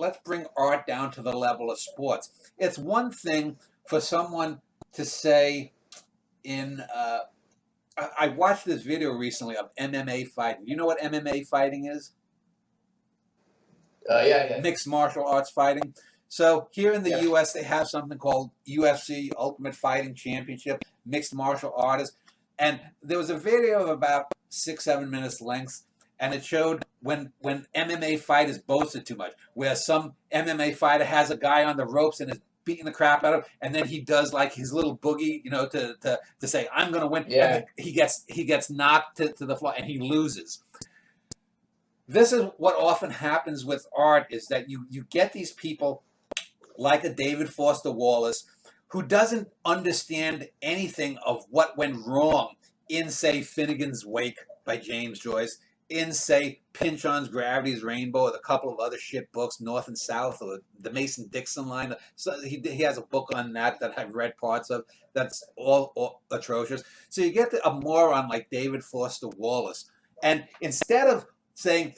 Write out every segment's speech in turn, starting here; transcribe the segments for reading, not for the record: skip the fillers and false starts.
let's bring art down to the level of sports. It's one thing for someone to say I watched this video recently of MMA fighting. You know what MMA fighting is? Yeah. Mixed martial arts fighting. So here in the Yeah. U.S., they have something called UFC, Ultimate Fighting Championship, mixed martial artists. And there was a video of about 6-7 minutes length, and it showed when MMA fighters boasted too much, where some MMA fighter has a guy on the ropes and is beating the crap out of him, and then he does like his little boogie, to say, I'm going to win. Yeah. And then he gets knocked to the floor and he loses. This is what often happens with art, is that you get these people like a David Foster Wallace who doesn't understand anything of what went wrong in, say, Finnegan's Wake by James Joyce, in, say, Pynchon's Gravity's Rainbow, or a couple of other shit books, North and South, or the Mason-Dixon line. So he has a book on that I've read parts of that's all atrocious. So you get a moron like David Foster Wallace, and instead of saying,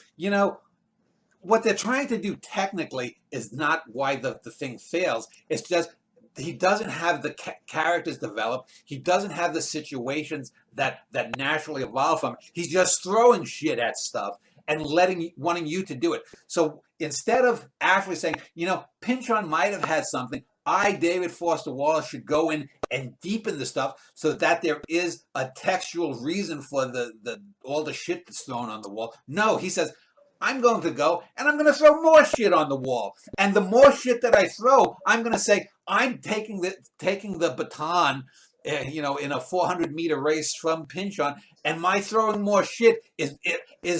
what they're trying to do technically is not why the thing fails. It's just he doesn't have the characters developed. He doesn't have the situations that naturally evolve from. He's just throwing shit at stuff and wanting you to do it. So instead of actually saying, Pynchon might have had something, David Foster Wallace, should go in and deepen the stuff so that there is a textual reason for all the shit that's thrown on the wall. No, he says, I'm going to go and I'm going to throw more shit on the wall. And the more shit that I throw, I'm going to say, I'm taking the baton, in a 400-meter race from Pynchon, and my throwing more shit is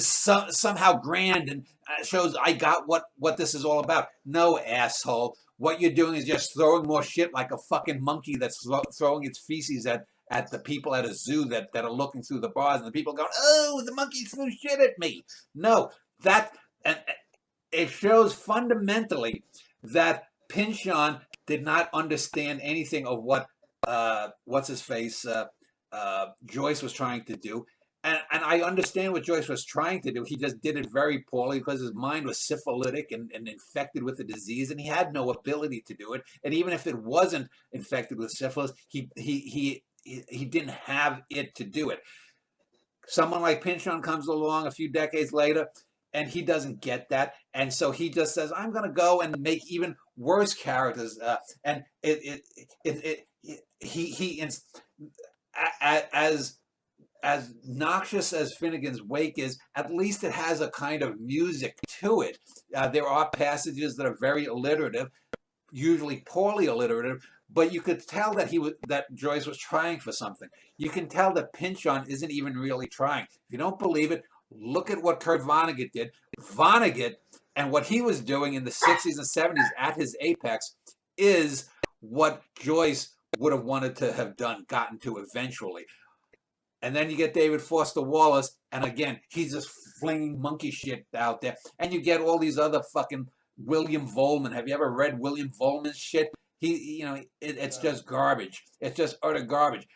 somehow grand and shows I got what this is all about. No, asshole. What you're doing is just throwing more shit like a fucking monkey that's throwing its feces at the people at a zoo that are looking through the bars, and the people going, oh, the monkey threw shit at me. No, and it shows fundamentally that Pynchon did not understand anything of what Joyce was trying to do. And I understand what Joyce was trying to do. He just did it very poorly because his mind was syphilitic and infected with the disease, and he had no ability to do it. And even if it wasn't infected with syphilis, he didn't have it to do it. Someone like Pynchon comes along a few decades later, and he doesn't get that, and so he just says, "I'm going to go and make even worse characters." And as noxious as Finnegan's Wake is, at least it has a kind of music to it. There are passages that are very alliterative, usually poorly alliterative, but you could tell that Joyce was trying for something. You can tell that Pynchon isn't even really trying. If you don't believe it, look at what Kurt Vonnegut did. Vonnegut and what he was doing in the 60s and 70s at his apex is what Joyce would have wanted to have gotten to eventually. And then you get David Foster Wallace, and again, he's just flinging monkey shit out there. And you get all these other fucking William Volman. Have you ever read William Volman's shit? It's just garbage. It's just utter garbage.